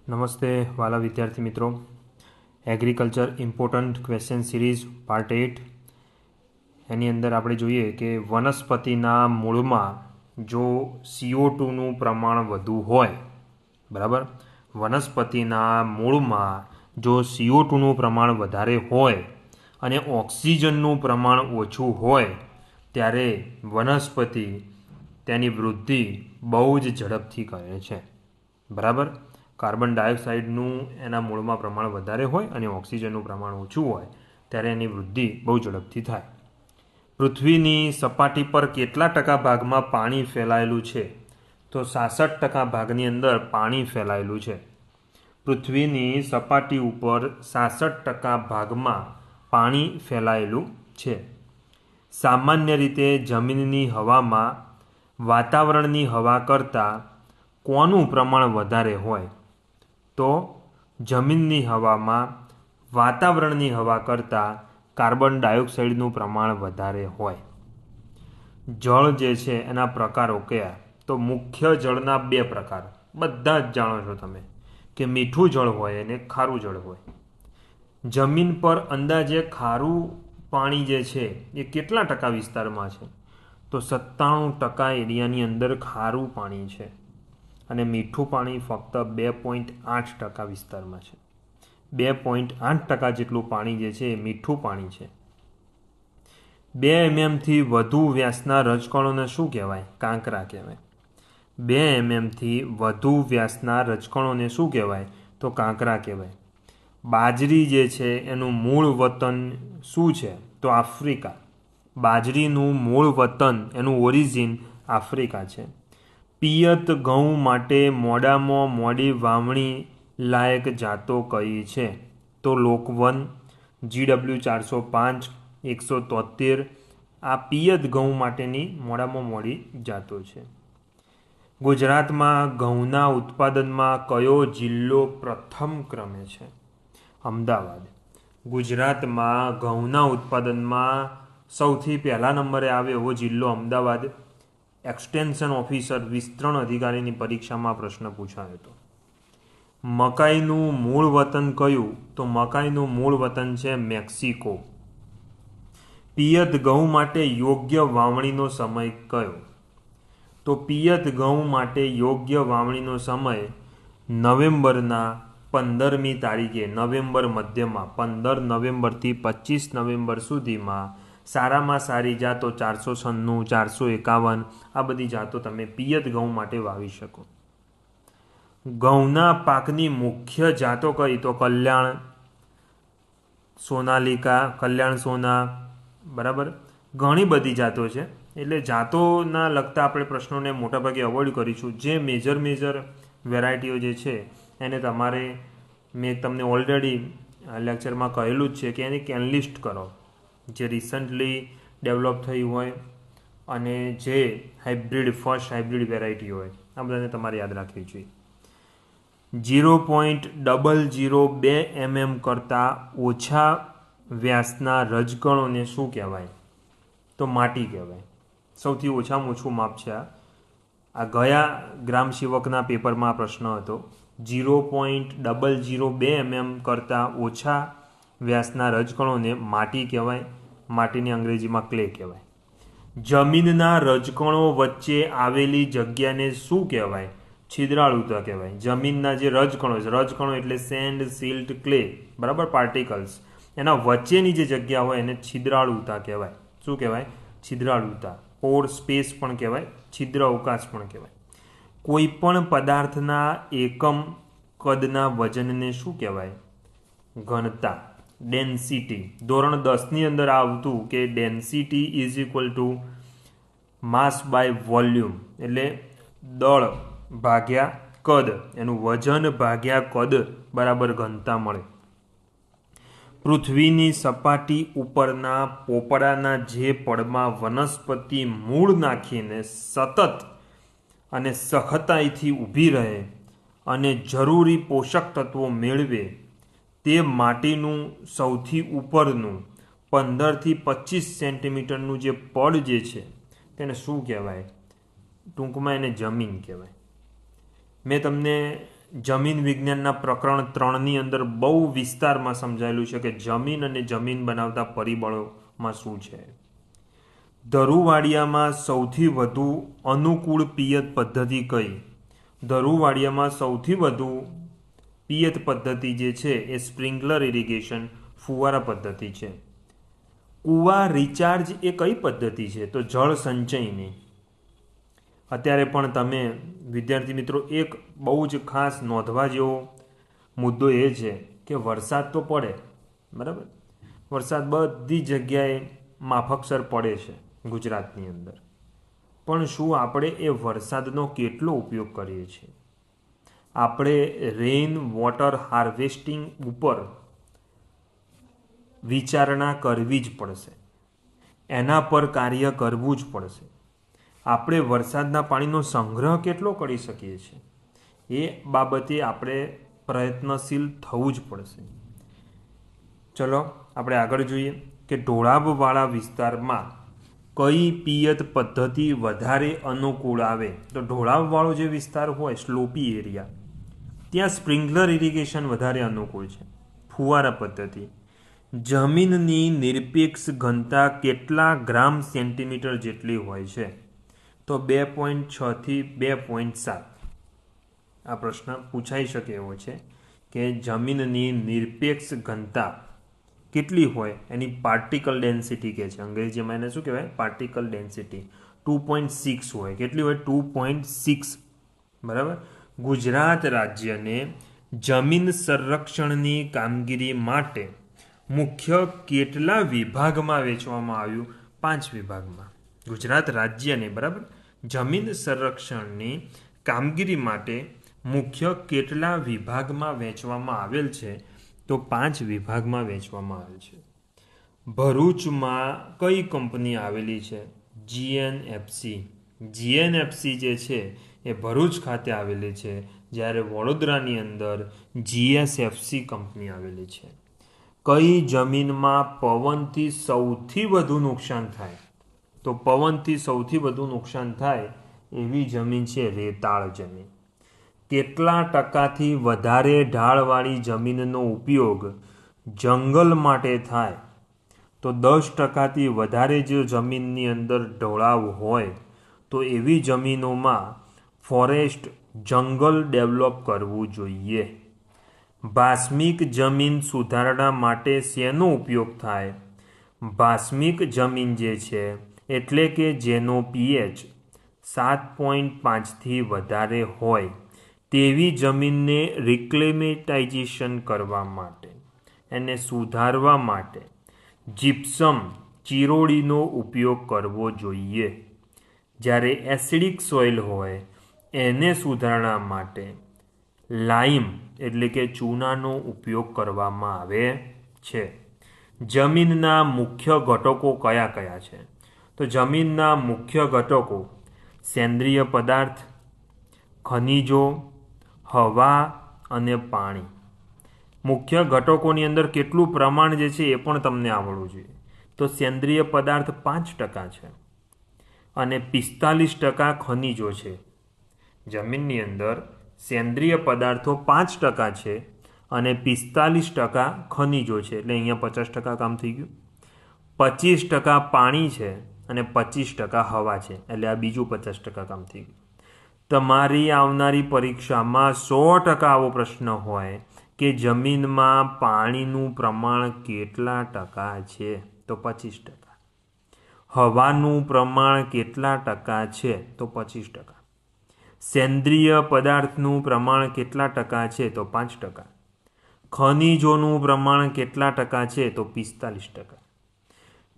નમસ્તે વાલા વિદ્યાર્થી મિત્રો. Agriculture important question series part 8 એની અંદર આપણે જોઈએ કે વનસ્પતિના મૂળમાં જો CO2નું પ્રમાણ વધુ હોય, બરાબર, વનસ્પતિના મૂળમાં જો CO2નું પ્રમાણ વધારે હોય અને ઓક્સિજનનું પ્રમાણ ઓછું હોય ત્યારે વનસ્પતિ તેની વૃદ્ધિ બહુ જ ઝડપથી કરે છે, બરાબર. કાર્બન ડાયોક્સાઇડનું એના મૂળમાં પ્રમાણ વધારે હોય અને ઓક્સિજનનું પ્રમાણ ઓછું હોય ત્યારે એની વૃદ્ધિ બહુ ઝડપથી થાય. પૃથ્વીની સપાટી પર કેટલા ટકા ભાગમાં પાણી ફેલાયેલું છે? તો 66% ભાગની અંદર પાણી ફેલાયેલું છે. પૃથ્વીની સપાટી ઉપર 66% ભાગમાં પાણી ફેલાયેલું છે. સામાન્ય રીતે જમીનની હવામાં વાતાવરણની હવા કરતાં કોનું પ્રમાણ વધારે હોય? તો જમીનની હવામાં વાતાવરણની હવા કરતાં કાર્બન ડાયોક્સાઇડનું પ્રમાણ વધારે હોય. જળ જે છે એના પ્રકારો કયા? તો મુખ્ય જળના 2 પ્રકાર બધા જ જાણો છો તમે કે મીઠું જળ હોય અને ખારું જળ હોય. જમીન પર અંદાજે ખારું પાણી જે છે એ કેટલા ટકા વિસ્તારમાં છે? તો 97% એરિયાની અંદર ખારું પાણી છે અને મીઠું પાણી ફક્ત 2.8% વિસ્તારમાં છે. 2.8% જેટલું પાણી જે છે એ મીઠું પાણી છે. 2 mmથી વધુ વ્યાસના રજકણોને શું કહેવાય? કાંકરા કહેવાય. 2 mmથી વધુ વ્યાસના રજકણોને શું કહેવાય? તો કાંકરા કહેવાય. બાજરી જે છે એનું મૂળ વતન શું છે? તો આફ્રિકા. બાજરીનું મૂળ વતન, એનું ઓરિજિન આફ્રિકા છે. પિયત ઘઉં માટે મોડામાં મોડી વાવણી લાયક જાતો કઈ છે? તો લોકવન, GW 405, 173 આ પિયત ઘઉં માટેની મોડામાં મોડી જાતો છે. ગુજરાતમાં ઘઉંના ઉત્પાદનમાં કયો જિલ્લો પ્રથમ ક્રમે છે? અમદાવાદ. ગુજરાતમાં ઘઉંના ઉત્પાદનમાં સૌથી પહેલા નંબરે આવે એવો જિલ્લો અમદાવાદ. એક્સટેન્શન ઓફિસર, વિસ્તરણ અધિકારીની પરીક્ષામાં પ્રશ્ન પૂછાયો હતો. મકાઈનું મૂળ વતન કયું? તો મકાઈનું મૂળ વતન છે મેક્સિકો. પિયત ઘઉં માટે યોગ્ય વાવણીનો સમય કયો? તો પિયત ઘઉં માટે યોગ્ય વાવણીનો સમય નવેમ્બરના 15મી તારીખે, નવેમ્બર મધ્યમાં 15 નવેમ્બરથી 25 નવેમ્બર સુધીમાં સારામાં સારી જાતો 496, 451 આ બધી જાતો તમે પિયત ઘઉં માટે વાવી શકો. ઘઉંના પાકની મુખ્ય જાતો કઈ? તો કલ્યાણ, સોનાલિકા, કલ્યાણ સોના, બરાબર. ઘણી બધી જાતો છે એટલે જાતોના લગતા આપણે પ્રશ્નોને મોટાભાગે અવોઇડ કરીશું. જે મેજર વેરાયટીઓ જે છે એને તમારે, મેં તમને ઓલરેડી લેક્ચરમાં કહેલું જ છે કે એની એનલિસ્ટ કરો, જે રિસન્ટલી ડેવલપ થઈ હોય અને જે ફર્સ્ટ હાઇબ્રિડ વેરાયટી હોય, આ બધાને તમારે યાદ રાખવી જોઈએ. 0.002 mm કરતાં ઓછા વ્યાસના રજકણોને શું કહેવાય? તો માટી કહેવાય. સૌથી ઓછામાં ઓછું માપ છે આ ગયા ગ્રામ સેવકના પેપરમાં આ પ્રશ્ન હતો. 0.002 mm કરતાં ઓછા વ્યાસના રજકણોને માટી કહેવાય. માટીને અંગ્રેજીમાં ક્લે કહેવાય. જમીનના રજકણો વચ્ચે આવેલી જગ્યાને શું કહેવાય? છિદ્રાળુતા કહેવાય. જમીનના જે રજકણો એટલે સેન્ડ, સિલ્ટ, ક્લે, બરાબર, પાર્ટિકલ્સ, એના વચ્ચેની જે જગ્યા હોય એને છિદ્રાળુતા કહેવાય. શું કહેવાય? છિદ્રાળુતા. પોર સ્પેસ પણ કહેવાય, છિદ્ર અવકાશ પણ કહેવાય. કોઈ પણ પદાર્થના એકમ કદના વજનને શું કહેવાય? ઘનતા, ડેન્સિટી. ધોરણ 10ની અંદર આવતું કે density is equal to mass by volume, એટલે દળ ભાગ્યા કદ, એનું વજન ભાગ્યા કદ બરાબર ઘનતા મળે. પૃથ્વીની સપાટી ઉપરના પોપડાના જે પડમાં વનસ્પતિ મૂળ નાખીને સતત અને સખતાઈથી ઊભી રહે અને જરૂરી પોષક તત્વો મેળવે તે માટીનું સૌથી ઉપરનું 15થી 25 સેન્ટીમીટરનું જે પડ જે છે તેને શું કહેવાય? ટૂંકમાં એને જમીન કહેવાય. મેં તમને જમીન વિજ્ઞાનના પ્રકરણ 3ની અંદર બહુ વિસ્તારમાં સમજાયેલું છે કે જમીન અને જમીન બનાવતા પરિબળોમાં શું છે. ધરુવાડિયામાં સૌથી વધુ અનુકૂળ પિયત પદ્ધતિ કઈ? ધરુવાડિયામાં સૌથી વધુ પિયત પદ્ધતિ જે છે એ સ્પ્રિંકલર ઇરિગેશન ફુવારા પદ્ધતિ છે. કૂવા રિચાર્જ એ કઈ પદ્ધતિ છે? તો જળ સંચયની. અત્યારે પણ તમે વિદ્યાર્થી મિત્રો એક બહુ જ ખાસ નોંધવા જેવો મુદ્દો એ છે કે વરસાદ તો પડે, બરાબર, વરસાદ બધી જગ્યાએ માફકસર પડે છે ગુજરાતની અંદર, પણ શું આપણે એ વરસાદનો કેટલો ઉપયોગ કરીએ છીએ? આપણે રેઇન વોટર હાર્વેસ્ટિંગ ઉપર વિચારણા કરવી જ પડશે, એના પર કાર્ય કરવું જ પડશે. આપણે વરસાદના પાણીનો સંગ્રહ કેટલો કરી શકીએ છીએ એ બાબતે આપણે પ્રયત્નશીલ થવું જ પડશે. ચલો આપણે આગળ જોઈએ કે ઢોળાવવાળા વિસ્તારમાં કઈ પિયત પદ્ધતિ વધારે અનુકૂળ આવે? તો ઢોળાવવાળો જે વિસ્તાર હોય, સ્લોપી એરિયા, ત્યાં સ્પ્રિંકલર ઇરિગેશન વધારે અનુકૂળ છે, ફુવારા પદ્ધતિ. જમીનની નિરપેક્ષ ઘનતા કેટલા ગ્રામ સેન્ટીમીટર જેટલી હોય છે? તો 2.6 થી 2.7. આ પ્રશ્ન પૂછાઈ શકે એવો છે કે જમીનની નિરપેક્ષ ઘનતા કેટલી હોય, એની પાર્ટિકલ ડેન્સિટી કે છે, અંગ્રેજીમાં એને શું કહેવાય? પાર્ટિકલ ડેન્સિટી 2.6 હોય. કેટલી હોય? 2.6. બરાબર. ગુજરાત રાજ્યને જમીન સંરક્ષણની કામગીરી માટે મુખ્ય કેટલા વિભાગમાં વહેંચવામાં આવ્યું? 5 વિભાગમાં. ગુજરાત રાજ્યને, બરાબર, જમીન સંરક્ષણની કામગીરી માટે મુખ્ય કેટલા વિભાગમાં વહેંચવામાં આવેલ છે? તો 5 વિભાગમાં વહેંચવામાં આવેલ છે. ભરૂચમાં કઈ કંપની આવેલી છે? જીએનએફસી. જીએનએફસી જે છે એ ભરૂચ ખાતે આવેલી છે, જ્યારે વડોદરાની અંદર જીએસએફસી કંપની આવેલી છે. કઈ જમીનમાં પવનથી સૌથી વધુ નુકસાન થાય? તો પવનથી સૌથી વધુ નુકસાન થાય એવી જમીન છે રેતાળ જમીન. કેટલા ટકાથી વધારે ઢાળવાળી જમીનનો ઉપયોગ જંગલ માટે થાય? તો 10%થી વધારે જો જમીનની અંદર ઢોળાવ હોય તો એવી જમીનોમાં ફોરેસ્ટ, જંગલ ડેવલપ કરવું જોઈએ. ભાસ્મિક જમીન સુધારણા માટે શેનો ઉપયોગ થાય? ભાસ્મિક જમીન જે છે એટલે કે જેનો pH 7.5થી વધારે હોય તેવી જમીનને રિક્લેમેટાઇઝેશન કરવા માટે, એને સુધારવા માટે જીપ્સમ, ચિરોડીનો ઉપયોગ કરવો જોઈએ. જ્યારે એસિડિક સોઇલ હોય એને સુધારણા માટે લાઇમ એટલે કે ચૂનાનો ઉપયોગ કરવામાં આવે છે. જમીનના મુખ્ય ઘટકો કયા કયા છે? તો જમીનના મુખ્ય ઘટકો સેન્દ્રિય પદાર્થ, ખનિજો, હવા અને પાણી. મુખ્ય ઘટકોની અંદર કેટલું પ્રમાણ જે છે એ પણ તમને આવડવું જોઈએ. તો સેન્દ્રિય પદાર્થ 5% છે અને 45% ખનિજો છે. જમીનની અંદર સેન્દ્રિય પદાર્થો 5% છે અને 45% ખનિજો છે, એટલે અહીંયા 50% કામ થઈ ગયું. 25% પાણી છે અને 25% હવા છે, એટલે આ બીજું 50% કામ થઈ ગયું. તમારી આવનારી પરીક્ષામાં 100% આવો પ્રશ્ન હોય કે જમીનમાં પાણીનું પ્રમાણ કેટલા ટકા છે? તો 25%. હવાનું પ્રમાણ કેટલા ટકા છે? તો 25%. સેન્દ્રિય પદાર્થનું પ્રમાણ કેટલા ટકા છે? તો 5%. ખનિજોનું પ્રમાણ કેટલા ટકા છે? તો 45%.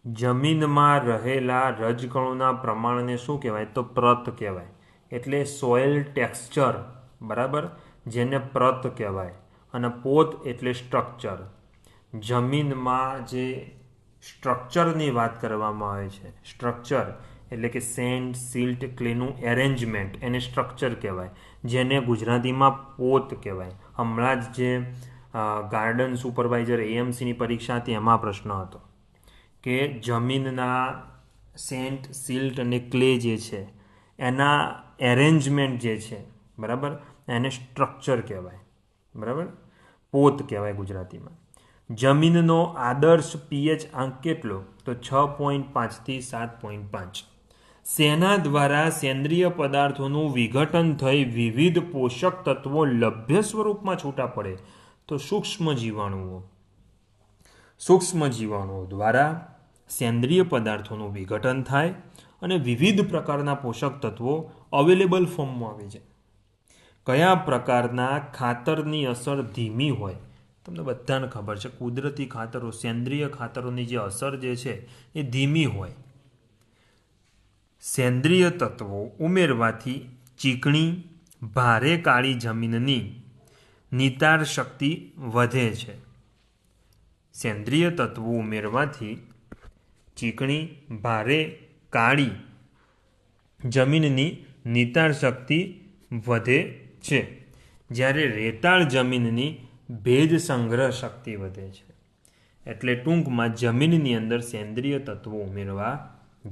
જમીનમાં રહેલા રજકણોના પ્રમાણને શું કહેવાય? તો પ્રત કહેવાય. એટલે સોઇલ ટેક્સચર, બરાબર, જેને પ્રત કહેવાય. અને પોત એટલે સ્ટ્રક્ચર. જમીનમાં જે સ્ટ્રક્ચરની વાત કરવામાં આવે છે, સ્ટ્રક્ચર એટલે કે સેન્ડ, સિલ્ટ, ક્લેનું એરેન્જમેન્ટ, એને સ્ટ્રક્ચર કહેવાય, જેને ગુજરાતીમાં પોત કહેવાય. હમણાં જ જે ગાર્ડન સુપરવાઇઝર એએમસીની પરીક્ષા હતી એમાં પ્રશ્ન હતો કે જમીનના સેન્ટ, સિલ્ટ અને ક્લે જે છે એના એરેન્જમેન્ટ જે છે, બરાબર, એને સ્ટ્રક્ચર કહેવાય, બરાબર, પોત કહેવાય ગુજરાતીમાં. જમીનનો આદર્શ પીએચ આંક કેટલો? તો 6.5 થી 7.5. શેના દ્વારા સેન્દ્રિય પદાર્થોનું વિઘટન થઈ વિવિધ પોષક તત્વો લભ્ય સ્વરૂપમાં છૂટા પડે? તો સૂક્ષ્મ જીવાણુઓ દ્વારા સેન્દ્રિય પદાર્થોનું વિઘટન થાય અને વિવિધ પ્રકારના પોષક તત્વો અવેલેબલ ફોર્મમાં આવી જાય. કયા પ્રકારના ખાતરની અસર ધીમી હોય? તમને બધાને ખબર છે, કુદરતી ખાતરો, સેન્દ્રિય ખાતરોની જે અસર જે છે એ ધીમી હોય. સેન્દ્રિય તત્વો ઉમેરવાથી ચીકણી ભારે કાળી જમીનની નિતાર શક્તિ વધે છે. સેન્દ્રિય તત્વો ઉમેરવાથી ચીકણી ભારે કાળી જમીનની નિતાર શક્તિ વધે છે, જ્યારે રેતાળ જમીનની ભેજ સંગ્રહ શક્તિ વધે છે. એટલે ટૂંકમાં જમીનની અંદર સેન્દ્રિય તત્વો ઉમેરવા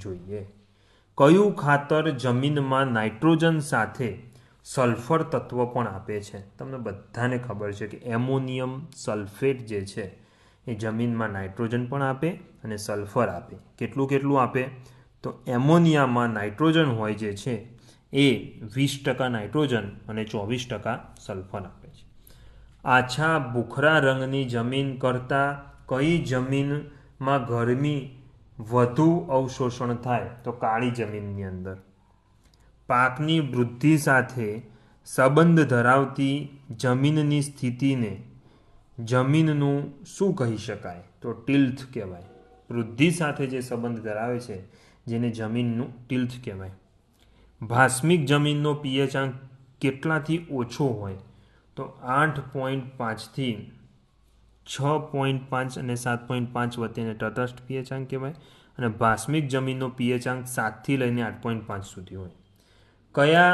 જોઈએ. કયું ખાતર જમીનમાં નાઇટ્રોજન સાથે સલ્ફર તત્વ પણ આપે છે? તમને બધાને ખબર છે કે એમોનિયમ સલ્ફેટ જે છે એ જમીનમાં નાઇટ્રોજન પણ આપે અને સલ્ફર આપે. કેટલું આપે? તો એમોનિયામાં નાઇટ્રોજન હોય જે છે એ 20% નાઇટ્રોજન અને 24% સલ્ફર આપે છે. આછા ભૂખરા રંગની જમીન કરતાં કઈ જમીનમાં ગરમી વધુ અવશોષણ થાય? તો કાળી જમીનની અંદર. પાકની વૃદ્ધિ સાથે સંબંધ ધરાવતી જમીનની સ્થિતિને જમીનનું શું કહી શકાય? તો ટિલ્થ કહેવાય. વૃદ્ધિ સાથે જે સંબંધ ધરાવે છે જેને જમીનનું ટિલ્થ કહેવાય. ભાસ્મિક જમીનનો પીએચ આંક કેટલાથી ઓછો હોય? તો 8.5 થી 6.5 અને 7.5 વચ્ચેને તટસ્થ પીએચ આંક કહેવાય. અને ભાસ્મિક જમીનનો પીએચ આંક 7 થી લઈને 8.5 સુધી હોય. કયા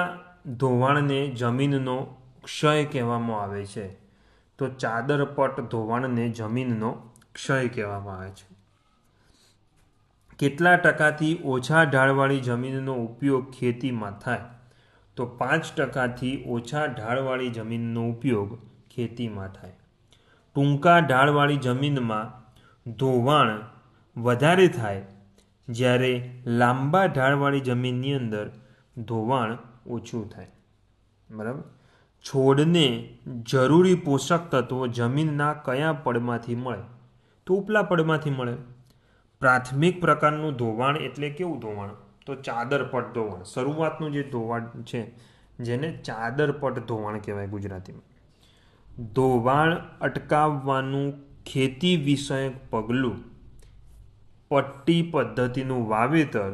ધોવાણને જમીનનો ક્ષય કહેવામાં આવે છે? તો ચાદરપટ ધોવાણને જમીનનો ક્ષય કહેવામાં આવે છે. કેટલા ટકાથી ઓછા ઢાળવાળી જમીનનો ઉપયોગ ખેતીમાં થાય? તો 5%થી ઓછા ઢાળવાળી જમીનનો ઉપયોગ ખેતીમાં થાય. ટૂંકા ઢાળવાળી જમીનમાં ધોવાણ વધારે થાય, જ્યારે લાંબા ઢાળવાળી જમીનની અંદર ધોવાણ ઓછું થાય. બરાબર. છોડને જરૂરી પોષક તત્વો જમીનના કયા પડમાંથી મળે? તો ઉપલા પડમાંથી મળે. પ્રાથમિક પ્રકારનું ધોવાણ એટલે કેવું ધોવાણ? તો ચાદરપટ ધોવાણ. શરૂઆતનું જે ધોવાણ છે જેને ચાદરપટ ધોવાણ કહેવાય ગુજરાતીમાં. ધોવાણ અટકાવવાનું ખેતી વિષયક પગલું પટ્ટી પદ્ધતિનું વાવેતર,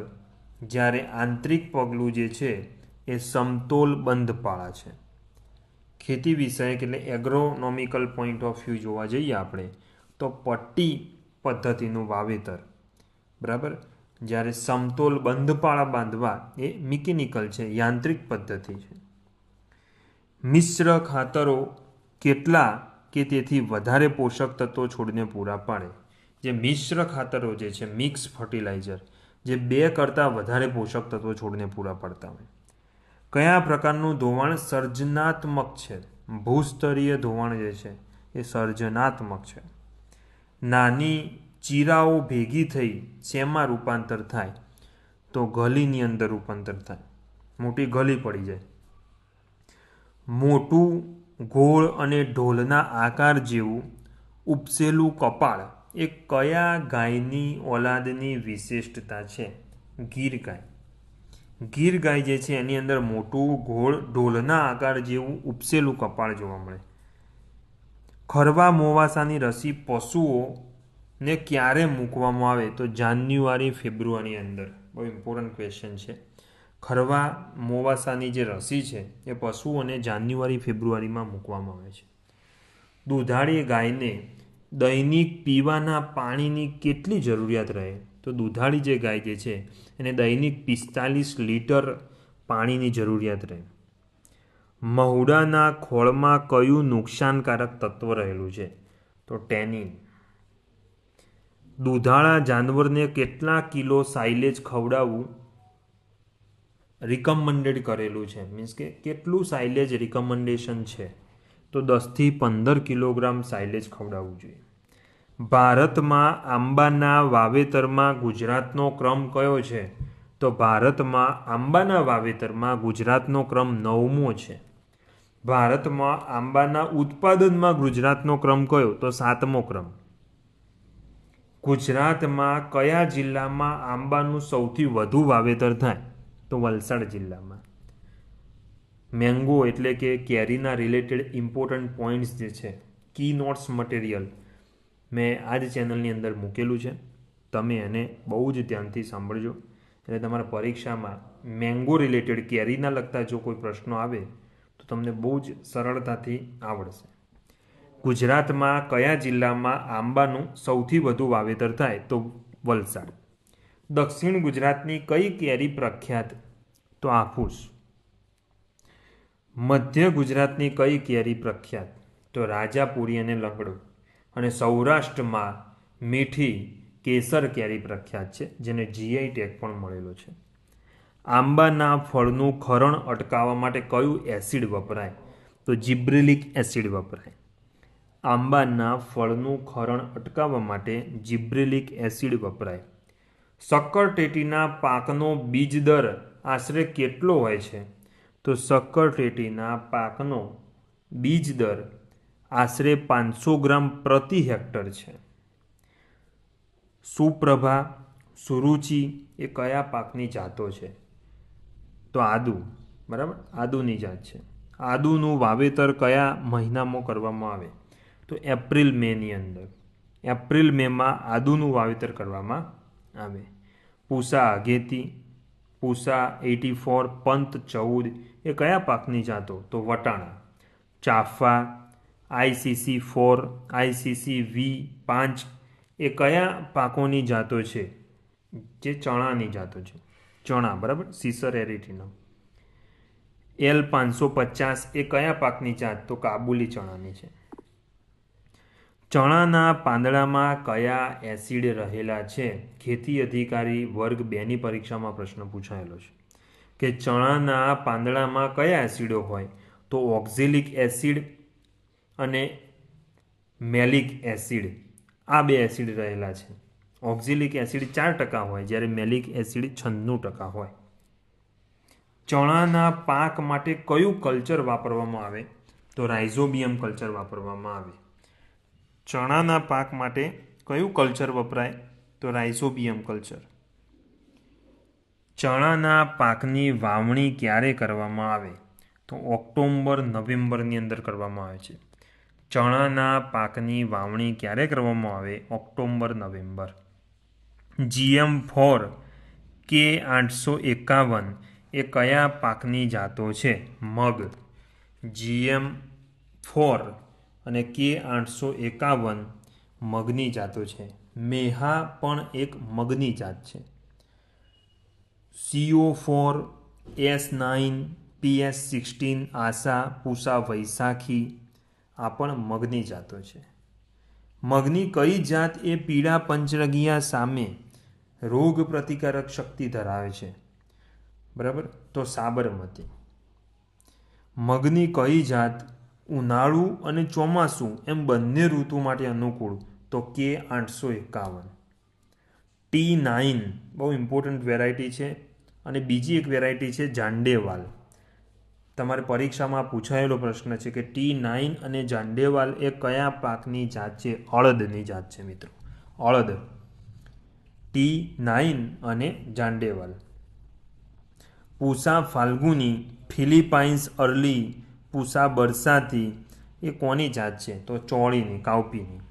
જ્યારે આંતરિક પગલું જે છે એ સમતોલ બંધપાળા છે. ખેતી વિષયક એટલે એગ્રોનોમિકલ પોઈન્ટ ઓફ વ્યૂ જોવા જઈએ આપણે તો પટ્ટી પદ્ધતિનું વાવેતર, બરાબર, જ્યારે સમતોલ બંધપાળા બાંધવા એ મિકેનિકલ છે, યાંત્રિક પદ્ધતિ છે. મિશ્ર ખાતરો કેટલા કે તેથી વધારે પોષક તત્વો છોડને પૂરા પાડે? જે મિશ્ર ખાતરો જે છે, મિક્સ ફર્ટિલાઇઝર, જે 2 કરતાં વધારે પોષક તત્વો છોડને પૂરા પાડતા હોય. કયા પ્રકારનું ધોવાણ સર્જનાત્મક છે? ભૂસ્તરીય ધોવાણ જે છે એ સર્જનાત્મક છે. નાની ચીરાઓ ભેગી થઈ શેમાં રૂપાંતર થાય? તો ગલીની અંદર રૂપાંતર થાય. મોટી ગલી પડી જાય. મોટું ગોળ અને ઢોલના આકાર જેવું ઉપસેલું કપાળ એ કયા ગાયની ઓલાદની વિશિષ્ટતા છે? ગીર ગાય. ગીર ગાય જે છે એની અંદર મોટું ગોળ ઢોલના આકાર જેવું ઉપસેલું કપાળ જોવા મળે. ખરવા મોવાસાની રસી પશુઓને ક્યારે મૂકવામાં આવે? તો જાન્યુઆરી ફેબ્રુઆરીની અંદર. બહુ ઇમ્પોર્ટન્ટ ક્વેશ્ચન છે. ખરવા મોવાસાની જે રસી છે એ પશુઓને જાન્યુઆરી ફેબ્રુઆરીમાં મૂકવામાં આવે છે. દૂધાળી ગાયને દૈનિક પીવાના પાણીની કેટલી જરૂરિયાત રહે? તો દૂધાળી જે ગાય જે છે એને દૈનિક 45 લીટર પાણીની જરૂરિયાત રહે. મહુડાના ખોળમાં કયું નુકસાનકારક તત્વ રહેલું છે? તો ટેનિન. દૂધાળા જાનવરને કેટલા કિલો સાઇલેજ ખવડાવવું રિકમેન્ડેડ કરેલું છે, મીન્સ કે કેટલું સાઇલેજ રિકમેન્ડેશન છે, તો 10થી 15 કિલોગ્રામ સાઇલેજ ખવડાવવું જોઈએ. ભારતમાં આંબાના વાવેતરમાં ગુજરાતનો ક્રમ કયો છે? તો ભારતમાં આંબાના વાવેતરમાં ગુજરાતનો ક્રમ 9મો છે. ભારતમાં આંબાના ઉત્પાદનમાં ગુજરાતનો ક્રમ કયો? તો 7મો ક્રમ. ગુજરાતમાં કયા જિલ્લામાં આંબાનું સૌથી વધુ વાવેતર થાય? તો વલસાડ જિલ્લામાં. મેંગો એટલે કે કેરીના રિલેટેડ ઇમ્પોર્ટન્ટ પોઈન્ટ્સ જે છે, કી નોટ્સ મટીરિયલ મેં આ જ ચેનલની અંદર મૂકેલું છે. તમે એને બહુ જ ધ્યાનથી સાંભળજો, એટલે તમારા પરીક્ષામાં મેંગો રિલેટેડ કેરીના લગતા જો કોઈ પ્રશ્નો આવે તો તમને બહુ જ સરળતાથી આવડશે. ગુજરાતમાં કયા જિલ્લામાં આંબાનું સૌથી વધુ વાવેતર થાય? તો વલસાડ. દક્ષિણ ગુજરાતની કઈ કેરી પ્રખ્યાત? તો હાફૂસ. મધ્ય ગુજરાતની કઈ કેરી પ્રખ્યાત? તો રાજાપુરી અને લંગડો. અને સૌરાષ્ટ્રમાં મીઠી કેસર કેરી પ્રખ્યાત છે, જેને જીઆઈ ટેગ પણ મળેલો છે. આંબાના ફળનું ખરણ અટકાવવા માટે કયું એસિડ વપરાય? તો જિબ્રેલિક એસિડ વપરાય. આંબાના ફળનું ખરણ અટકાવવા માટે જિબ્રેલિક એસિડ વપરાય. શક્કરટેટીના પાકનો બીજ દર આશરે કેટલો હોય છે? તો શક્કરટેટીના પાકનો બીજ દર આશરે 500 ગ્રામ પ્રતિ હેક્ટર છે. સુપ્રભા, સુરુચિ એ કયા પાકની જાતો છે? તો આદુ. બરાબર, આદુની જાત છે. આદુનું વાવેતર કયા મહિનામાં કરવામાં આવે? તો એપ્રિલ મેની અંદર. એપ્રિલ મેમાં આદુનું વાવેતર કરવામાં આવે. પૂસા અગેતી, પૂસા 84, પંત 14 એ કયા પાકની જાતો? તો વટાણા. ચાફા, ICC 4, ICC V5 એ કયા પાકોની જાતો છે? જે ચણાની જાતો છે, ચણા. બરાબર, સીસર એરિટીના. L550 એ કયા પાકની જાત? તો કાબુલી ચણાની છે. ચણાના પાંદડામાં કયા એસિડ રહેલા છે? ખેતી અધિકારી વર્ગ 2ની પરીક્ષામાં પ્રશ્ન પૂછાયેલો છે કે ચણાના પાંદડામાં કયા એસિડો હોય? તો ઓક્ઝેલિક એસિડ અને મેલિક એસિડ, આ બે એસિડ રહેલા છે. ઓક્ઝેલિક એસિડ 4% હોય, જ્યારે મેલિક એસિડ 96% હોય. ચણાના પાક માટે કયું કલ્ચર વાપરવામાં આવે? તો રાઇઝોબિયમ કલ્ચર વાપરવામાં આવે. ચણાના પાક માટે કયું કલ્ચર વપરાય? તો રાઇઝોબિયમ કલ્ચર. ચણાના પાકની વાવણી ક્યારે કરવામાં આવે? તો ઓક્ટોબર નવેમ્બરની અંદર કરવામાં આવે છે. ચણાના પાકની વાવણી ક્યારે કરવામાં આવે? October November. GM4 K851 એ કયા પાકની જાતો છે? મગ. GM4 અને K851 મગની જાતો છે. મેહા પણ એક મગની જાત છે. CO4, S9, PS16 આશા, પૂસા વૈશાખી આ પણ મગની જાતો છે. મગની કઈ જાત એ પીળા પંચરગિયા સામે રોગ પ્રતિકારક શક્તિ ધરાવે છે? બરાબર, તો સાબરમતી. મગની કઈ જાત ઉનાળુ અને ચોમાસું એમ બંને ઋતુ માટે અનુકૂળ? તો K851. T9 બહુ ઇમ્પોર્ટન્ટ વેરાયટી છે. અને બીજી એક વેરાયટી છે જાંડેવાલ. તમારે પરીક્ષામાં પૂછાયેલો પ્રશ્ન છે કે T9 અને જાંડેવાલ એ કયા પાકની જાત છે? અડદની જાત છે મિત્રો, અડદ. T9 અને જાંડેવાલ. પૂસા ફાલ્ગુની, ફિલિપાઇન્સ અર્લી, પૂસા બરસાતી એ કોની જાત છે? તો ચોળીની, કાઉપીની.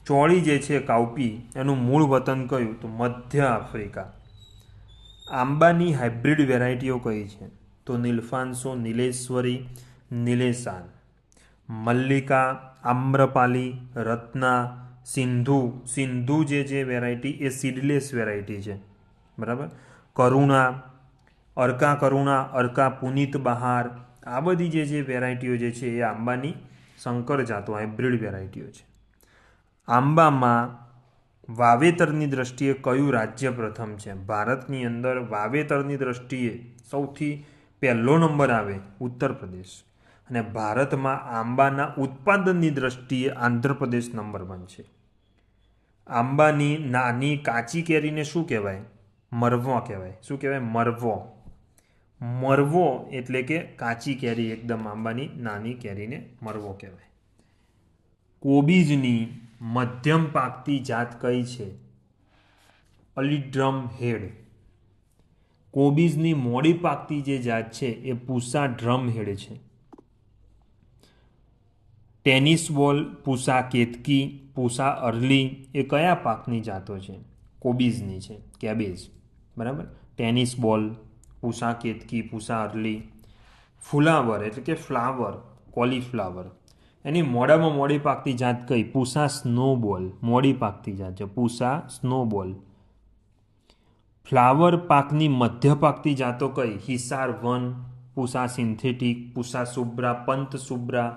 ચોળી જે છે કાઉપી, એનું મૂળ વતન કયું? તો મધ્ય આફ્રિકા. આંબાની હાઇબ્રિડ વેરાયટીઓ કઈ છે? તો નીલફાંસો, નીલેશ્વરી, નીલેશાન. મલ્લિકા, આમ્રપાલી, રત્ના, સિંધુ. સિંધુ જે વેરાયટી એ સીડલેસ વેરાયટી છે. બરાબર. કરુણા, અર્કા કરુણા, અર્કા પુનિત બહાર, આ બધી જે વેરાયટીઓ જે છે એ આંબાની સંકર જાતો હાઇબ્રિડ વેરાયટીઓ છે. આંબામાં વાવેતરની દ્રષ્ટિએ કયું રાજ્ય પ્રથમ છે? ભારતની અંદર વાવેતરની દ્રષ્ટિએ સૌથી પહેલો નંબર આવે ઉત્તર પ્રદેશ, અને ભારતમાં આંબાના ઉત્પાદનની દ્રષ્ટિએ આંધ્રપ્રદેશ નંબર 1 છે. આંબાની નાની કાચી કેરીને શું કહેવાય? મરવો કહેવાય. શું કહેવાય? મરવો. મરવો એટલે કે કાચી કેરી, એકદમ આંબાની નાની કેરીને મરવો કહેવાય. કોબીજની મધ્યમ પાકતી જાત કઈ છે? અલીડ્રમ હેડ. કોબીજની મોડી પાકતી જે જાત છે એ પૂસા ડ્રમ હેડ છે. ટેનિસ બોલ, પૂસા કેતકી, પૂસા અર્લી એ કયા પાકની જાતો છે? કોબીજની છે, કેબેજ. બરાબર. ટેનિસ બોલ, પૂસા કેતકી, પૂસા અર્લી. ફુલાવર એટલે કે ફ્લાવર, કોલીફ્લાવર, એની મોડામાં મોડી પાકતી જાત કઈ? પૂસા સ્નોબોલ. મોડી પાકતી જાત છે પૂસા સ્નોબોલ. ફ્લાવર પાકની મધ્ય પાકતી જાતો કઈ? હિસાર 1, પૂસા સિન્થેટિક, પૂસા સુબ્રા, પંત સુબ્રા.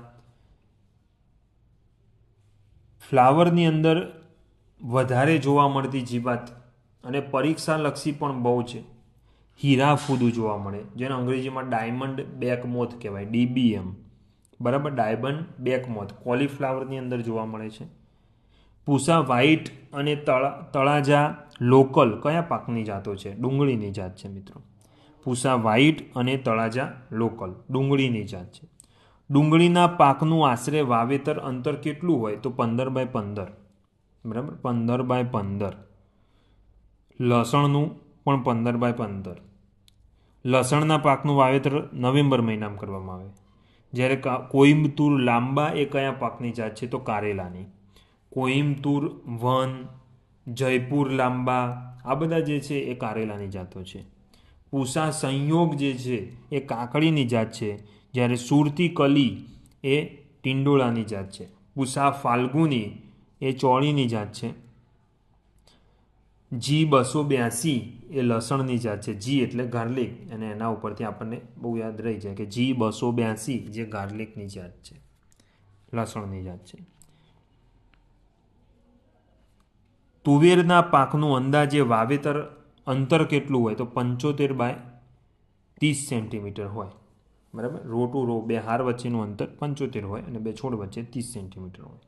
ફ્લાવરની અંદર વધારે જોવા મળતી જીવાત અને પરીક્ષાલક્ષી પણ બહુ છે, હીરાફૂદું જોવા મળે, જેને અંગ્રેજીમાં ડાયમંડ બેક મોથ કહેવાય, DBM. બરાબર. ડાયમંડ બેક મોથ કોલીફ્લાવરની અંદર જોવા મળે છે. પૂસા વ્હાઇટ અને તળાજા લોકલ કયા પાકની જાતો છે? ડુંગળીની જાત છે મિત્રો. પૂસા વ્હાઇટ અને તળાજા લોકલ ડુંગળીની જાત છે. ડુંગળીના પાકનું આશરે વાવેતર અંતર કેટલું હોય? તો 15x15. બરાબર. 15x15. લસણનું પણ 15x15. લસણના પાકનું વાવેતર નવેમ્બર મહિનામાં કરવામાં આવે. જ્યારે કોઈમ્બતુર લાંબા એ કયા પાકની જાત છે? તો કારેલાની. કોઈમ્બતુર 1, જયપુર લાંબા, આ બધા જે છે એ કારેલાની જાતો છે. પૂસા સંયોગ જે છે એ કાકડીની જાત છે, જ્યારે સુરતી કલી એ ટિંડોળાની જાત છે. પૂસા ફાલ્ગુની એ ચોળીની જાત છે. G282 એ લસણની જાત છે. જી એટલે ગાર્લિક, અને એના ઉપરથી આપણને બહુ યાદ રહી જાય કે G282 જે ગાર્લિકની જાત છે, લસણની જાત છે. તુવેરના પાકનું અંદાજે વાવેતર અંતર કેટલું હોય? તો 75x30 સેન્ટીમીટર હોય. બરાબર. રો ટુ રો, બે હાર વચ્ચેનું અંતર 75 હોય અને બે છોડ વચ્ચે 30 સેન્ટીમીટર હોય.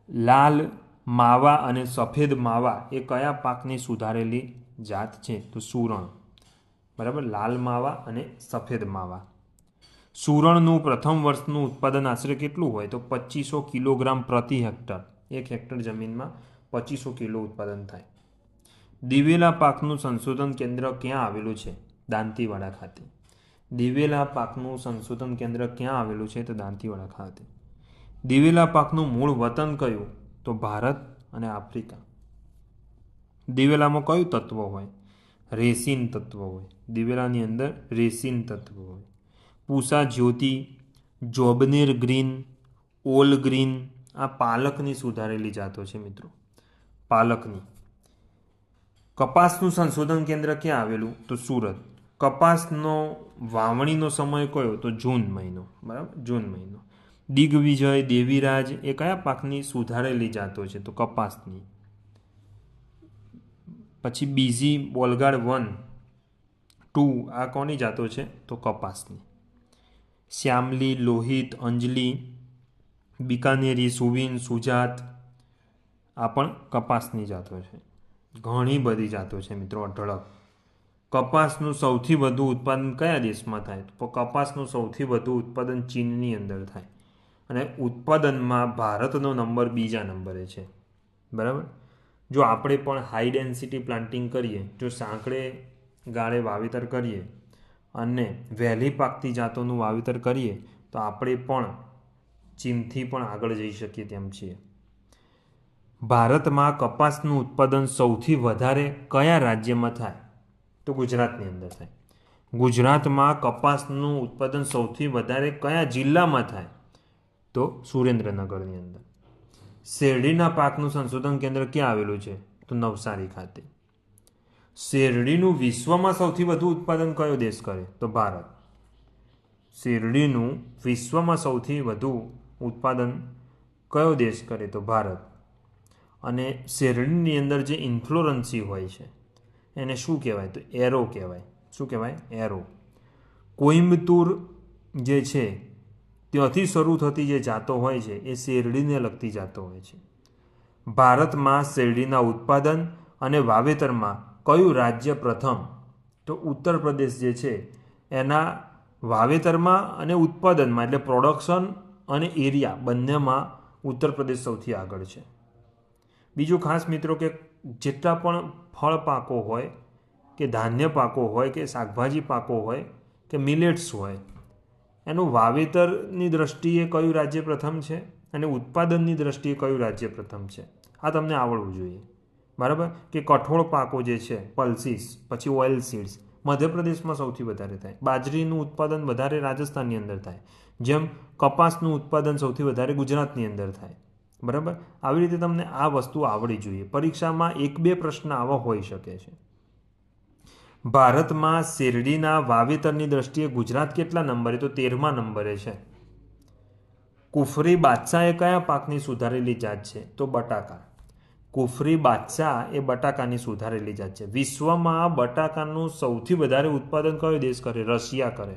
લાલ માવા અને સફેદ માવા એ કયા પાકની સુધારેલી જાત છે? તો સુરણ. બરાબર. લાલ માવા અને સફેદ માવા. સુરણનું પ્રથમ વર્ષનું ઉત્પાદન આશરે કેટલું હોય? તો 2500 કિલોગ્રામ પ્રતિ હેક્ટર. 1 હેક્ટર જમીનમાં 2500 કિલો ઉત્પાદન થાય. દિવેલા પાકનું સંશોધન કેન્દ્ર ક્યાં આવેલું છે? દાંતીવાડા ખાતે. દિવેલા પાકનું સંશોધન કેન્દ્ર ક્યાં આવેલું છે? તો દાંતીવાડા ખાતે. દિવેલા પાકનું મૂળ વતન કયું? તો ભારત અને આફ્રિકા. દિવેલામાં કયું તત્વ હોય? રેસિન તત્વ હોય. દિવેલાની અંદર રેસિન તત્વ હોય. પૂસા જ્યોતિ, જોબનેર ગ્રીન, ઓલ ગ્રીન આ પાલકની સુધારેલી જાતો છે મિત્રો. પાલકની. કપાસનું સંશોધન કેન્દ્ર ક્યાં આવેલું? તો સુરત. કપાસનો વાવણીનો સમય કયો? તો જૂન મહિનો. બરાબર. જૂન મહિનો. દિગ્વિજય, દેવીરાજ એ કયા પાકની સુધારેલી જાતો છે? તો કપાસની. પછી બીજી બોલગાડ 1, 2 આ કોની જાતો છે? તો કપાસની. શ્યામલી, લોહિત, અંજલી, બિકાનેરી, સુવિન, સુજાત આ પણ કપાસની જાતો છે. ઘણી બધી જાતો છે મિત્રો, અઢળક. કપાસનું સૌથી વધુ ઉત્પાદન કયા દેશમાં થાય? તો કપાસનું સૌથી વધુ ઉત્પાદન ચીનની અંદર થાય, અને ઉત્પાદનમાં ભારતનો નંબર બીજા નંબરે છે. બરાબર. જો આપણે પણ હાઈ ડેન્સિટી પ્લાન્ટિંગ કરીએ, જો સાંકડે ગાળે વાવેતર કરીએ અને વહેલી પાકતી જાતોનું વાવેતર કરીએ તો આપણે પણ ચીનથી પણ આગળ જઈ શકીએ તેમ છીએ. ભારતમાં કપાસનું ઉત્પાદન સૌથી વધારે કયા રાજ્યમાં થાય? તો ગુજરાતની અંદર થાય. ગુજરાતમાં કપાસનું ઉત્પાદન સૌથી વધારે કયા જિલ્લામાં થાય? તો સુરેન્દ્રનગરની અંદર. શેરડીના પાકનું સંશોધન કેન્દ્ર ક્યાં આવેલું છે? તો નવસારી ખાતે. શેરડીનું વિશ્વમાં સૌથી વધુ ઉત્પાદન કયો દેશ કરે? તો ભારત. શેરડીનું વિશ્વમાં સૌથી વધુ ઉત્પાદન કયો દેશ કરે? તો ભારત. અને શેરડીની અંદર જે ઇન્ફ્લોરન્સી હોય છે એને શું કહેવાય? તો એરો કહેવાય. શું કહેવાય? એરો. કોઈમ્બતુર જે છે ત્યાંથી શરૂ થતી જે જાતો હોય છે એ શેરડીને લગતી જાતો હોય છે. ભારતમાં શેરડીના ઉત્પાદન અને વાવેતરમાં કયું રાજ્ય પ્રથમ? તો ઉત્તર પ્રદેશ જે છે એના વાવેતરમાં અને ઉત્પાદનમાં એટલે પ્રોડક્શન અને એરિયા બંનેમાં ઉત્તર પ્રદેશ સૌથી આગળ છે. બીજું ખાસ મિત્રો કે જેટલા પણ ફળ પાકો હોય કે ધાન્ય પાકો હોય કે શાકભાજી પાકો હોય કે મિલેટ્સ હોય એનું વાવેતરની દ્રષ્ટિએ કયું રાજ્ય પ્રથમ છે અને ઉત્પાદનની દ્રષ્ટિએ કયું રાજ્ય પ્રથમ છે આ તમને આવડવું જોઈએ. બરાબર? કે કઠોળ પાકો જે છે પલ્સીસ, પછી ઓઇલ સીડ્સ મધ્યપ્રદેશમાં સૌથી વધારે થાય. બાજરીનું ઉત્પાદન વધારે રાજસ્થાનની અંદર થાય. જેમ કપાસનું ઉત્પાદન સૌથી વધારે ગુજરાતની અંદર થાય. બરાબર? આવી રીતે તમને આ વસ્તુ આવડવી જોઈએ. પરીક્ષામાં 1-2 પ્રશ્ન આવા હોઈ શકે છે. ભારતમાં શેરડીના વાવેતરની દ્રષ્ટિએ ગુજરાત કેટલા નંબરે? તો 13મા નંબરે છે. કુફરી બાદશાહ એ કયા પાકની સુધારેલી જાત છે? તો બટાકા. કુફરી બાદશાહ એ બટાકાની સુધારેલી જાત છે. વિશ્વમાં બટાકાનું સૌથી વધારે ઉત્પાદન કયો દેશ કરે? રશિયા કરે.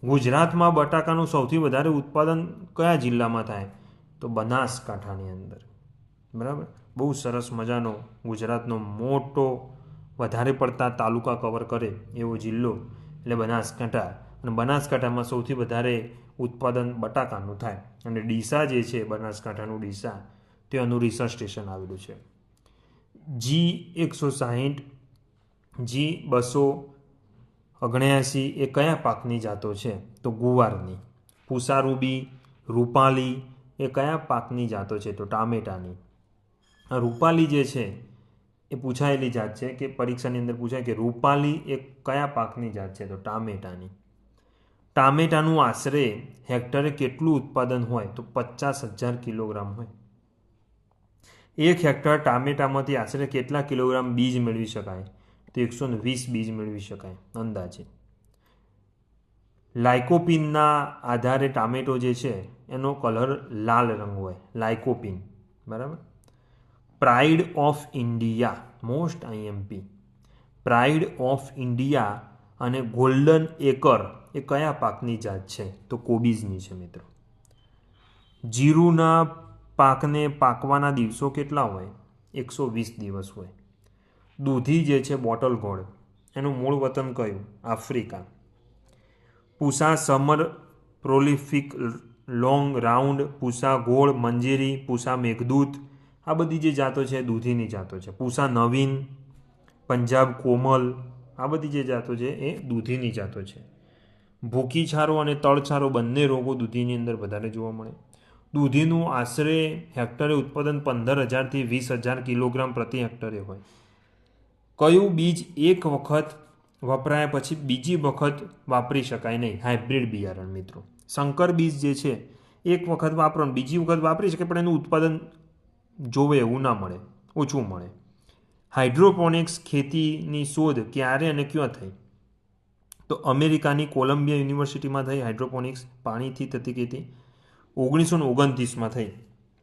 ગુજરાતમાં બટાકાનું સૌથી વધારે ઉત્પાદન કયા જિલ્લામાં થાય? તો બનાસકાંઠાની અંદર. બરાબર? બહુ સરસ મજાનો ગુજરાતનો મોટો વધારે પડતા તાલુકા કવર કરે એવો જિલ્લો એટલે બનાસકાંઠા. અને બનાસકાંઠામાં સૌથી વધારે ઉત્પાદન બટાકાનું થાય. અને ડીસા જે છે બનાસકાંઠાનું ડીસા તેનું રિસર્ચ સ્ટેશન આવેલું છે. G160, G279 એ કયા પાકની જાતો છે? તો ગુવારની. પૂસા રૂબી, રૂપાલી એ કયા પાકની જાતો છે? તો ટામેટાની. રૂપાલી જે છે એ પૂછાયેલી જાત છે કે પરીક્ષાની અંદર પૂછાય કે રૂપાલી એ કયા પાકની જાત છે? તો ટામેટાની. ટામેટાનું આશરે હેક્ટરે કેટલું ઉત્પાદન હોય? તો 50,000 કિલોગ્રામ હોય. 1 હેક્ટર ટામેટામાંથી આશરે કેટલા કિલોગ્રામ બીજ મેળવી શકાય? તો 120 બીજ મેળવી શકાય અંદાજે. લાઇકોપિનના આધારે ટામેટો જે છે એનો કલર લાલ રંગ હોય. લાઇકોપિન. બરાબર? Pride of India, most IMP. Pride of India અને ગોલ્ડન એકર એ કયા પાકની જાત છે? તો કોબીજની છે મિત્રો. જીરુના પાકને પાકવાના દિવસો કેટલા હોય? 120 દિવસ હોય. દૂધી જે છે બોટલ ગોળ એનું મૂળ વતન કયું? Africa. Pusa summer prolific long round, Pusa ગોળ, મંજેરી, પૂસા મેઘદૂત આ બધી જે જાતો છે દૂધીની જાતો છે. પૂસા નવીન, પંજાબ કોમલ આ બધી જે જાતો છે એ દૂધીની જાતો છે. ભૂકીછારો અને તળછારો બંને રોગો દૂધીની અંદર વધારે જોવા મળે. દૂધીનું આશરે હેક્ટરે ઉત્પાદન 15,000 થી 20,000 કિલોગ્રામ પ્રતિ હેક્ટરે હોય. કયું બીજ એક વખત વપરાયા પછી બીજી વખત વાપરી શકાય નહીં? હાઇબ્રિડ બિયારણ મિત્રો. સંકર બીજ જે છે એક વખત વાપરો ને બીજી વખત વાપરી શકે પણ એનું ઉત્પાદન જોવે એવું ના મળે, ઓછું મળે. હાઇડ્રોપોનિક્સ ખેતીની શોધ ક્યારે અને ક્યાં થઈ? તો અમેરિકાની કોલંબિયા યુનિવર્સિટીમાં થઈ હાઇડ્રોપોનિક્સ પાણીથી થતી ખેતી. 1929માં થઈ.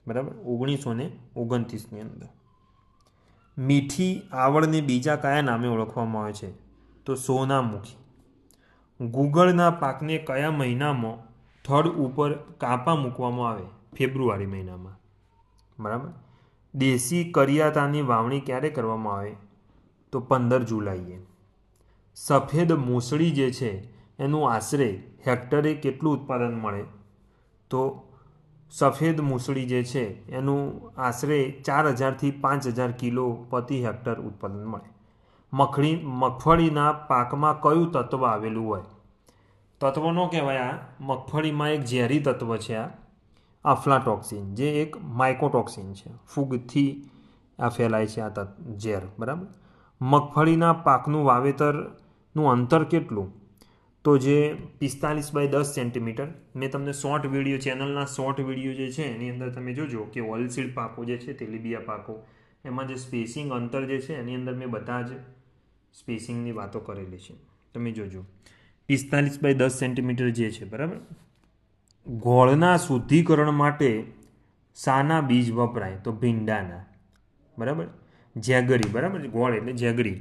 બરાબર? 1929ની અંદર. મીઠી આવળને બીજા કયા નામે ઓળખવામાં આવે છે? તો સોનામુખી. ગુગળના પાકને કયા મહિનામાં થડ ઉપર કાપા મૂકવામાં આવે? ફેબ્રુઆરી મહિનામાં. બરાબર? દેશી કરિયાતાની વાવણી ક્યારે કરવામાં આવે? તો 15 જુલાઈએ. સફેદ મૂસળી જે છે એનું આશરે હેક્ટરે કેટલું ઉત્પાદન મળે? તો સફેદ મૂસળી જે છે એનું આશરે 4,000 થી 5,000 કિલો પ્રતિ હેક્ટર ઉત્પાદન મળે. મગફળીના પાકમાં કયું તત્વ આવેલું હોય? તત્વ ન કહેવાય આ. મગફળીમાં એક ઝેરી તત્વ છે આ અફ્લાટોક્સિન, જે એક માઇકોટોક્સિન છે. ફૂગથી આ ફેલાય છે આ ઝેર. બરાબર? મગફળીના પાકનું વાવેતરનું અંતર કેટલું? તો જે 45x10 સેન્ટીમીટર. મેં તમને શોર્ટ વિડીયો ચેનલના શોર્ટ વિડીયો જે છે એની અંદર તમે જોજો કે ઓઇલસીડ પાકો જે છે તેલીબિયા પાકો એમાં જે સ્પેસિંગ અંતર જે છે એની અંદર મેં બધા જ સ્પેસિંગની વાતો કરેલી છે. તમે જોજો 45x10 સેન્ટીમીટર જે છે. બરાબર? ગોળના શુદ્ધિકરણ માટે શાના બીજ વપરાય? તો ભીંડાના. બરાબર, જેગરી, બરાબર, ગોળ એટલે જેગરી.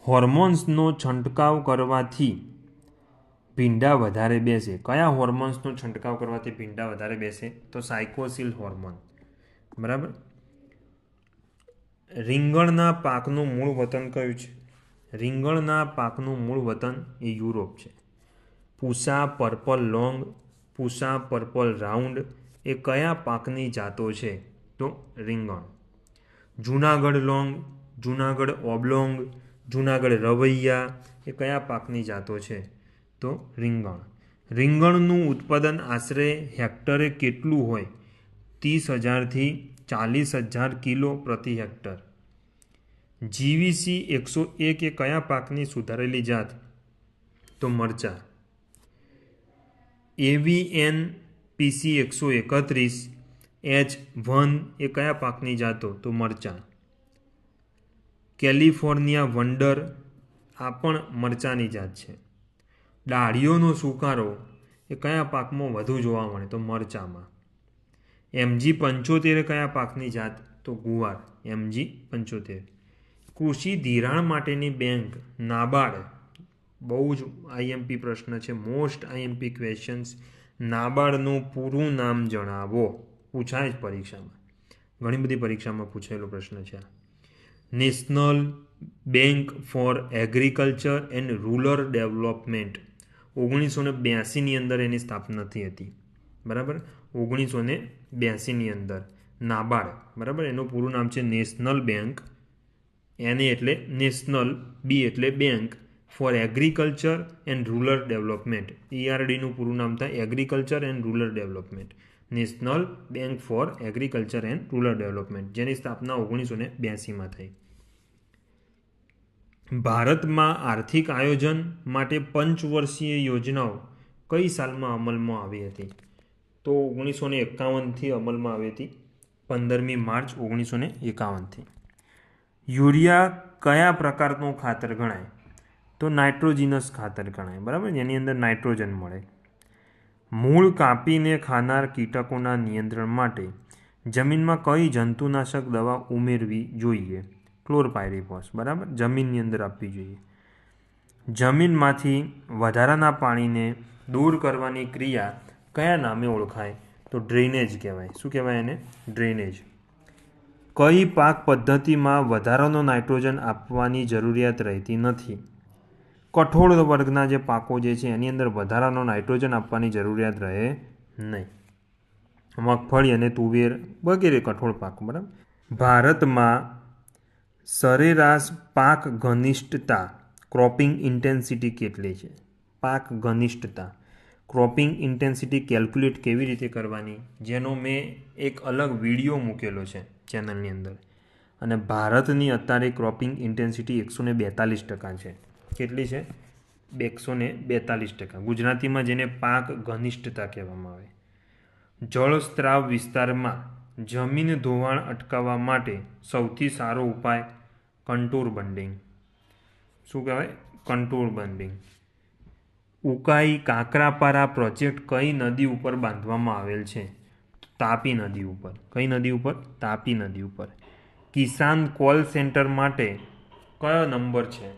હોર્મોન્સનો છંટકાવ કરવાથી ભીંડા વધારે બેસે. કયા હોર્મોન્સનો છંટકાવ કરવાથી ભીંડા વધારે બેસે? તો સાયકોસિલ હોર્મોન. બરાબર. રીંગણના પાકનું મૂળ વતન કયું છે? રીંગણના પાકનું મૂળ વતન એ યુરોપ છે. Pusa purple long, Pusa purple round એ કયા પાકની જાતો છે? તો રીંગણ. જૂનાગઢ લોંગ, જૂનાગઢ ઓબ્લોંગ, જૂનાગઢ રવૈયા એ કયા પાકની જાતો છે? તો રીંગણ. રીંગણનું ઉત્પાદન આશરે હેક્ટરે કેટલું હોય? 30,000થી 40,000 કિલો પ્રતિ હેક્ટર. જીવીસી 101 એ કયા પાકની સુધારેલી જાત? તો મરચા. AVN PC 131 H1 એ કયા પાકની જાતો? તો મરચા. કેલિફોર્નિયા વંડર આ પણ મરચાની જાત છે. ડાળીઓનો સુકારો એ કયા પાકમાં વધુ જોવા મળે? તો મરચામાં. MG75 કયા પાકની જાત? તો ગુવાર. MG75. કૃષિ ધિરાણ માટેની બેંક નાબાર્ડ, બહુ જ IMP પ્રશ્ન છે, મોસ્ટ IMP ક્વેશ્ચન્સ. નાબાર્ડનું પૂરું નામ જણાવો. પૂછાય જ પરીક્ષામાં, ઘણી બધી પરીક્ષામાં પૂછાયેલો પ્રશ્ન છે. National bank for agriculture and rural development 1982ની અંદર એની સ્થાપના થઈ હતી. બરાબર, 1982ની અંદર નાબાર્ડ. બરાબર, એનું પૂરું નામ છે નેશનલ બેંક. એને એટલે નેશનલ, બી એટલે bank, for agriculture and rural development. ERDનું પૂરું નામ થાય agriculture and rural development. National bank for agriculture and rural development, જેની સ્થાપના 1982માં થઈ. ભારતમાં આર્થિક આયોજન માટે પંચવર્ષીય યોજનાઓ કઈ સાલમાં અમલમાં આવી હતી? તો 1951થી અમલમાં આવી હતી, 15મી માર્ચ 1951થી. યુરિયા કયા પ્રકારનું ખાતર ગણાય? તો નાઇટ્રોજિનસ ખાતર ગણાય. બરાબર, જેની અંદર નાઇટ્રોજન મળે. મૂળ કાપીને ખાનાર કીટકોના નિયંત્રણ માટે જમીનમાં કઈ જંતુનાશક દવા ઉમેરવી જોઈએ? ક્લોરપાયરીફોસ. બરાબર, જમીનની અંદર આપવી જોઈએ. જમીનમાંથી વધારાના પાણીને દૂર કરવાની ક્રિયા કયા નામે ઓળખાય? તો ડ્રેનેજ કહેવાય. શું કહેવાય એને? ડ્રેનેજ. કઈ પાક પદ્ધતિમાં વધારાનો નાઇટ્રોજન આપવાની જરૂરિયાત રહેતી નથી? કઠોળ વર્ગના જે પાકો જે છે એની અંદર વધારાનો નાઇટ્રોજન આપવાની જરૂરિયાત રહે નહીં. મગફળી અને તુવેર વગેરે કઠોળ પાકો. બરાબર. ભારતમાં સરેરાશ પાક ઘનિષ્ઠતા ક્રોપિંગ ઇન્ટેન્સિટી કેટલી છે? પાક ઘનિષ્ઠતા ક્રોપિંગ ઇન્ટેન્સિટી કેલ્ક્યુલેટ કેવી રીતે કરવાની, જેનો મેં એક અલગ વિડીયો મૂકેલો છે ચેનલની અંદર. અને ભારતની અત્યારે ક્રોપિંગ ઇન્ટેન્સિટી 142% છે. કેટલી છે? 142%. ગુજરાતીમાં જેને પાક ઘનિષ્ઠતા કહેવામાં આવે. જળસ્ત્રાવ વિસ્તારમાં જમીન ધોવાણ અટકાવવા માટે સૌથી સારો ઉપાય? કન્ટુર બંડિંગ. શું કહેવાય? કન્ટુર બંડિંગ. ઉકાઈ કાંકરાપારા પ્રોજેક્ટ કઈ નદી ઉપર બાંધવામાં આવેલ છે? તાપી નદી ઉપર. કઈ નદી ઉપર? તાપી નદી ઉપર. કિસાન કોલ સેન્ટર માટે કયો નંબર છે?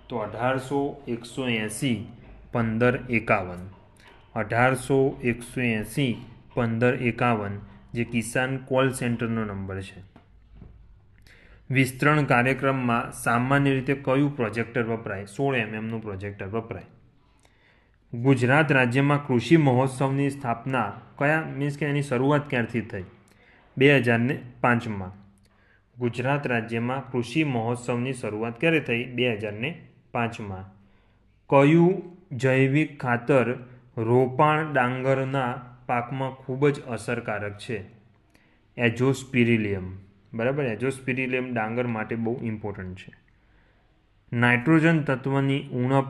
તો 1800 180 1551. 1800 180 1551 જે કિસાન કોલ સેન્ટરનો નંબર છે. વિસ્તરણ કાર્યક્રમમાં સામાન્ય રીતે કયું પ્રોજેક્ટર વપરાય? 16 mmનું પ્રોજેક્ટર વપરાય. ગુજરાત રાજ્યમાં કૃષિ મહોત્સવની સ્થાપના કયા મીન્સ કે એની શરૂઆત ક્યારથી થઈ? 2005માં. ગુજરાત રાજ્યમાં કૃષિ મહોત્સવની શરૂઆત ક્યારે થઈ? 2005માં. કયું જૈવિક ખાતર રોપાણ ડાંગરના પાકમાં ખૂબ જ અસરકારક છે? એઝોસ્પિરિલિયમ. બરાબર, એઝોસ્પિરિલિયમ ડાંગર માટે બહુ ઇમ્પોર્ટન્ટ છે. નાઇટ્રોજન તત્વની ઉણપ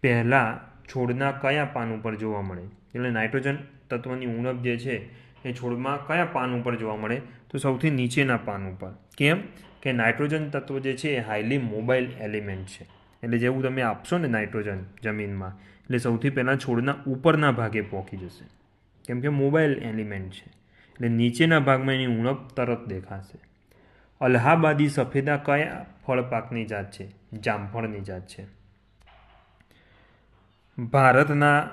પહેલાં છોડના કયા પાન ઉપર જોવા મળે? એટલે નાઇટ્રોજન તત્વની ઉણપ જે છે એ છોડમાં કયા પાન ઉપર જોવા મળે? તો સૌથી નીચેના પાન ઉપર. કેમ? કે નાઇટ્રોજન તત્વ જે છે એ હાઈલી મોબાઇલ એલિમેન્ટ છે. એટલે જેવું તમે આપશો ને નાઇટ્રોજન જમીનમાં, એટલે સૌથી પહેલાં છોડના ઉપરના ભાગે પહોંચી જશે, કેમ કે મોબાઇલ એલિમેન્ટ છે. એટલે નીચેના ભાગમાં એની ઉણપ તરત દેખાશે. અલ્હાબાદી સફેદા કયા ફળ પાકની જાત છે? જામફળની જાત છે. ભારતના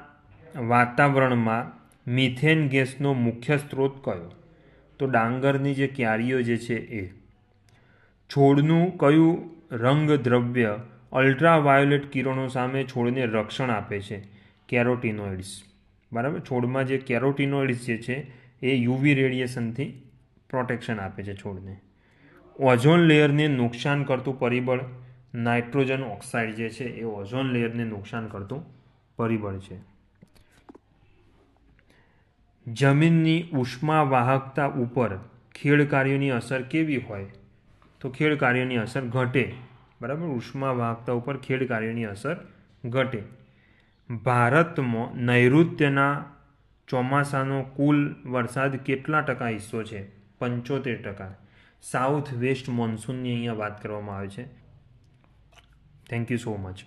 વાતાવરણમાં મિથેન ગેસનો મુખ્ય સ્ત્રોત કયો? તો ડાંગરની જે ક્યારીઓ જે છે એ. છોડનું કયું રંગદ્રવ્ય અલ્ટ્રાવાયોલેટ કિરણો સામે છોડને રક્ષણ આપે છે? કેરોટીનોઇડ્સ. બરાબર, છોડમાં જે કેરોટીનોઇડ્સ જે છે એ યુવી રેડિયેશનથી પ્રોટેક્શન આપે છે છોડને. ઓઝોન લેયરને નુકસાન કરતું પરિબળ નાઇટ્રોજન ઓક્સાઇડ જે છે એ ઓઝોન લેયરને નુકસાન કરતું પરિબળ છે. જમીનની ઉષ્મા વાહકતા ઉપર ખેડ કાર્યોની અસર કેવી હોય? તો ખેડ કાર્યોની અસર ઘટે. બરાબર, ઉષ્મા વાહકતા ઉપર ખેડ કાર્યોની અસર ઘટે. ભારતમાં નૈઋત્યના ચોમાસાનો કુલ વરસાદ કેટલા ટકા હિસ્સો છે? 75%. સાઉથ વેસ્ટ મોન્સૂનની અહીંયા વાત કરવામાં આવે છે. Thank you so much.